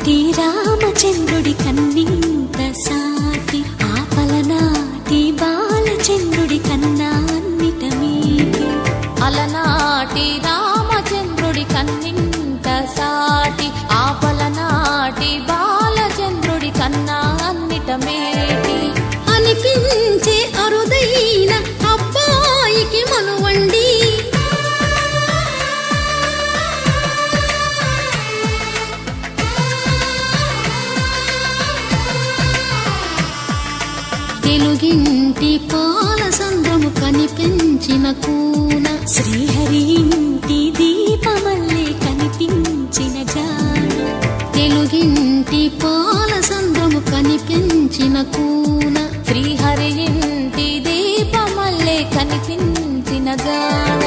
అలనాటి రామచంద్రుడి కన్నింత సాటి ఆపలనాటి బాలచంద్రుడి కన్నా అన్నిట మీటి అలనాటి రామచంద్రుడి కన్నింత సాటి ఆపలనాటి బాలచంద్రుడి కన్నా అన్నిట మేటి అనిపించే అరుదైన అబ్బాయికి మనువండి తెలుగింటి పాల సంద్రము కనిపించిన కూన శ్రీహరి ఇంటి దీపమల్లే కనిపించిన జాడ తెలుగింటి పాల సంద్రము కనిపించిన కూన శ్రీహరి ఇంటి దీపమల్లే కనిపించిన జాడ